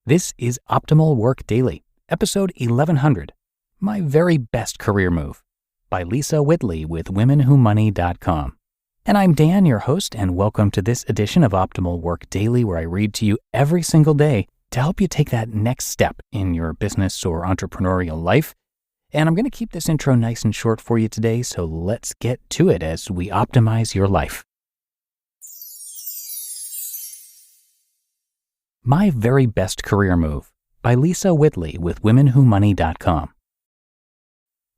This is Optimal Work Daily, episode 1100, My Very Best Career Move, by Lisa Whitley with WomenWhoMoney.com. And I'm Dan, your host, and welcome to this edition of Optimal Work Daily, where I read to you every single day to help you take that next step in your business or entrepreneurial life. And I'm going to keep this intro nice and short for you today, so let's get to it as we optimize your life. My Very Best Career Move, by Lisa Whitley with WomenWhoMoney.com.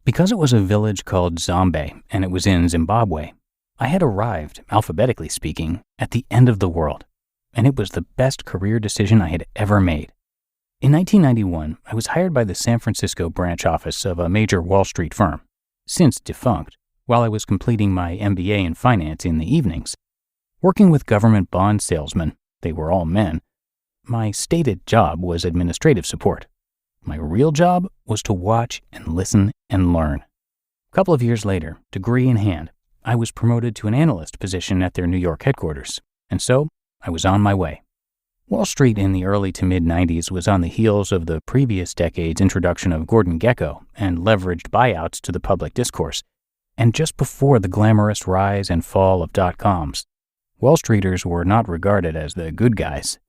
Because it was a village called Zombe and it was in Zimbabwe, I had arrived, alphabetically speaking, at the end of the world, and it was the best career decision I had ever made. In 1991, I was hired by the San Francisco branch office of a major Wall Street firm, since defunct, while I was completing my MBA in finance in the evenings. Working with government bond salesmen, they were all men, my stated job was administrative support. My real job was to watch and listen and learn. A couple of years later, degree in hand, I was promoted to an analyst position at their New York headquarters, and so I was on my way. Wall Street in the early to mid-90s was on the heels of the previous decade's introduction of Gordon Gekko and leveraged buyouts to the public discourse, and just before the glamorous rise and fall of dot-coms. Wall Streeters were not regarded as the good guys.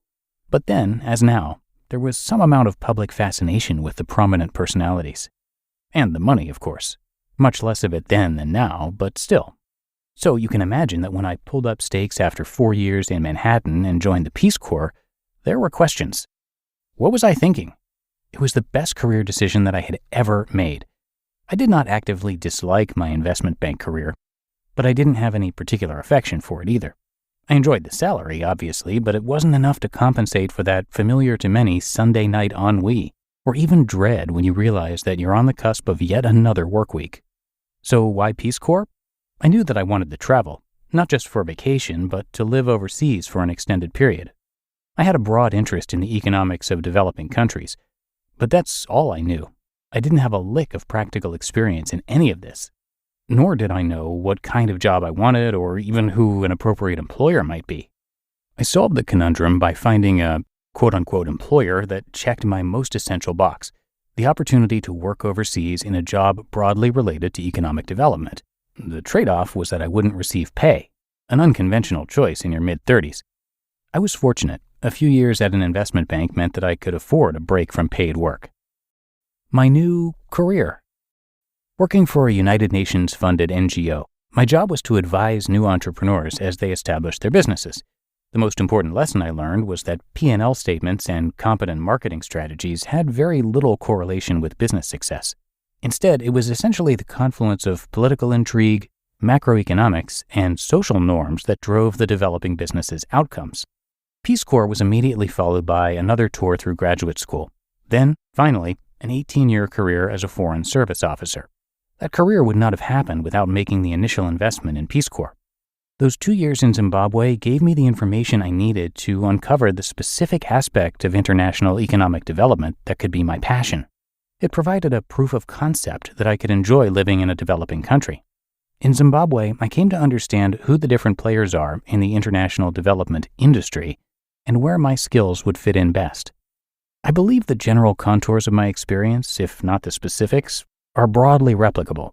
But then, as now, there was some amount of public fascination with the prominent personalities. And the money, of course. Much less of it then than now, but still. So you can imagine that when I pulled up stakes after 4 years in Manhattan and joined the Peace Corps, there were questions. What was I thinking? It was the best career decision that I had ever made. I did not actively dislike my investment bank career, but I didn't have any particular affection for it either. I enjoyed the salary, obviously, but it wasn't enough to compensate for that familiar to many Sunday night ennui, or even dread when you realize that you're on the cusp of yet another work week. So why Peace Corps? I knew that I wanted to travel, not just for vacation, but to live overseas for an extended period. I had a broad interest in the economics of developing countries, but that's all I knew. I didn't have a lick of practical experience in any of this. Nor did I know what kind of job I wanted or even who an appropriate employer might be. I solved the conundrum by finding a quote-unquote employer that checked my most essential box, the opportunity to work overseas in a job broadly related to economic development. The trade-off was that I wouldn't receive pay, an unconventional choice in your mid-30s. I was fortunate. A few years at an investment bank meant that I could afford a break from paid work. My new career. Working for a United Nations-funded NGO, my job was to advise new entrepreneurs as they established their businesses. The most important lesson I learned was that P&L statements and competent marketing strategies had very little correlation with business success. Instead, it was essentially the confluence of political intrigue, macroeconomics, and social norms that drove the developing business's outcomes. Peace Corps was immediately followed by another tour through graduate school. Then, finally, an 18-year career as a Foreign Service officer. That career would not have happened without making the initial investment in Peace Corps. Those 2 years in Zimbabwe gave me the information I needed to uncover the specific aspect of international economic development that could be my passion. It provided a proof of concept that I could enjoy living in a developing country. In Zimbabwe, I came to understand who the different players are in the international development industry and where my skills would fit in best. I believe the general contours of my experience, if not the specifics, are broadly replicable.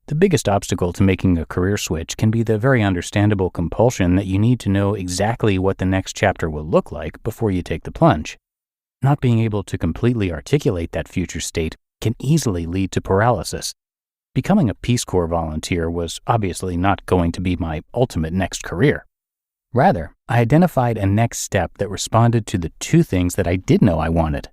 The biggest obstacle to making a career switch can be the very understandable compulsion that you need to know exactly what the next chapter will look like before you take the plunge. Not being able to completely articulate that future state can easily lead to paralysis. Becoming a Peace Corps volunteer was obviously not going to be my ultimate next career. Rather, I identified a next step that responded to the two things that I did know I wanted.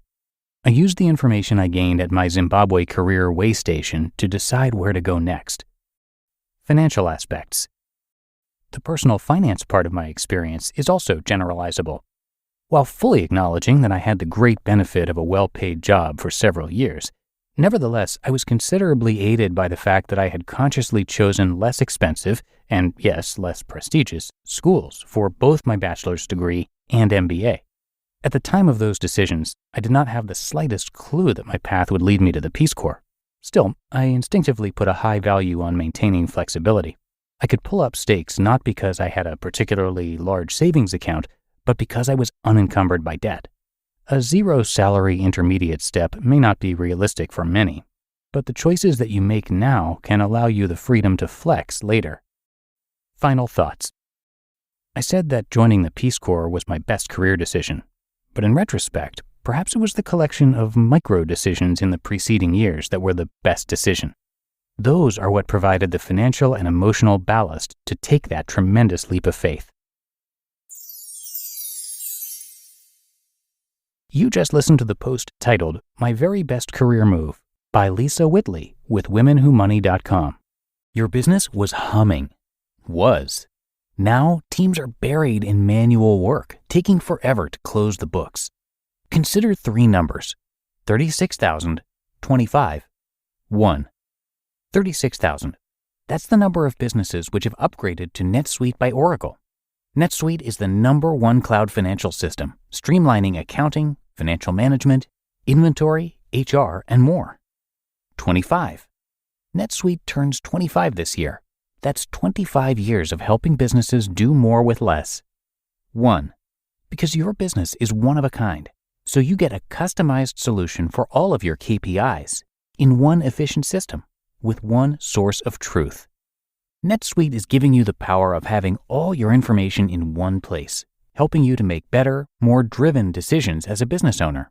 I used the information I gained at my Zimbabwe career way station to decide where to go next. Financial aspects. The personal finance part of my experience is also generalizable. While fully acknowledging that I had the great benefit of a well-paid job for several years, nevertheless, I was considerably aided by the fact that I had consciously chosen less expensive and, yes, less prestigious schools for both my bachelor's degree and MBA. At the time of those decisions, I did not have the slightest clue that my path would lead me to the Peace Corps. Still, I instinctively put a high value on maintaining flexibility. I could pull up stakes not because I had a particularly large savings account, but because I was unencumbered by debt. A zero-salary intermediate step may not be realistic for many, but the choices that you make now can allow you the freedom to flex later. Final thoughts. I said that joining the Peace Corps was my best career decision, but in retrospect, perhaps it was the collection of micro-decisions in the preceding years that were the best decision. Those are what provided the financial and emotional ballast to take that tremendous leap of faith. You just listened to the post titled, "My Very Best Career Move" by Lisa Whitley with WomenWhoMoney.com. Your business was humming. Was. Now, teams are buried in manual work, taking forever to close the books. Consider three numbers: 36,000, 25, 1. 36,000. That's the number of businesses which have upgraded to NetSuite by Oracle. NetSuite is the #1 cloud financial system, streamlining accounting, financial management, inventory, HR, and more. 25. NetSuite turns 25 this year. That's 25 years of helping businesses do more with less. 1. Because your business is one of a kind, so you get a customized solution for all of your KPIs in one efficient system with one source of truth. NetSuite is giving you the power of having all your information in one place, helping you to make better, more driven decisions as a business owner.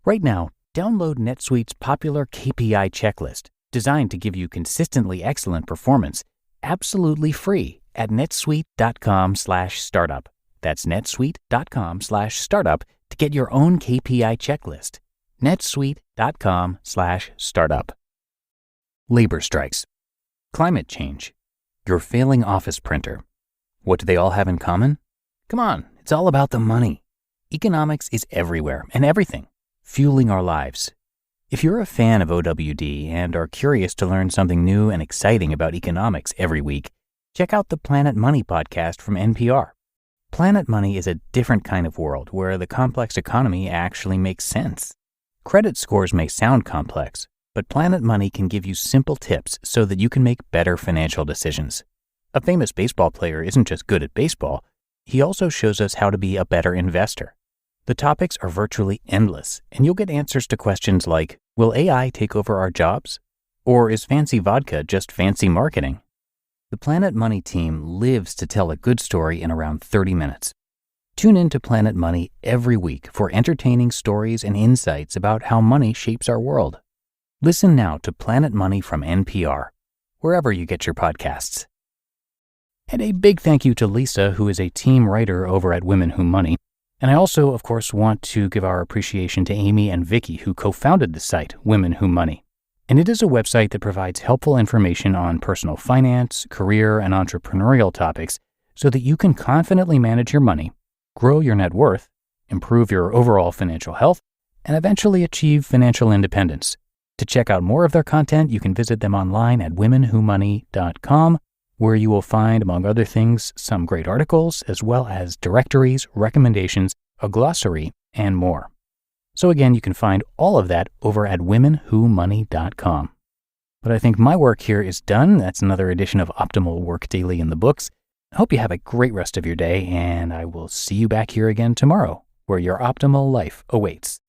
Right now, download NetSuite's popular KPI checklist, designed to give you consistently excellent performance, absolutely free at netsuite.com/startup. That's netsuite.com/startup to get your own KPI checklist. netsuite.com/startup. Labor strikes. Climate change. Your failing office printer. What do they all have in common? Come on, it's all about the money. Economics is everywhere and everything, fueling our lives. If you're a fan of OWD and are curious to learn something new and exciting about economics every week, check out the Planet Money podcast from NPR. Planet Money is a different kind of world where the complex economy actually makes sense. Credit scores may sound complex, but Planet Money can give you simple tips so that you can make better financial decisions. A famous baseball player isn't just good at baseball, he also shows us how to be a better investor. The topics are virtually endless, and you'll get answers to questions like, will AI take over our jobs? Or is fancy vodka just fancy marketing? The Planet Money team lives to tell a good story in around 30 minutes. Tune in to Planet Money every week for entertaining stories and insights about how money shapes our world. Listen now to Planet Money from NPR, wherever you get your podcasts. And a big thank you to Lisa, who is a team writer over at Women Who Money. And I also, of course, want to give our appreciation to Amy and Vicki, who co-founded the site, Women Who Money. And it is a website that provides helpful information on personal finance, career, and entrepreneurial topics so that you can confidently manage your money, grow your net worth, improve your overall financial health, and eventually achieve financial independence. To check out more of their content, you can visit them online at WomenWhoMoney.com, where you will find, among other things, some great articles, as well as directories, recommendations, a glossary, and more. So again, you can find all of that over at WomenWhoMoney.com. But I think my work here is done. That's another edition of Optimal Work Daily in the books. I hope you have a great rest of your day, and I will see you back here again tomorrow, where your optimal life awaits.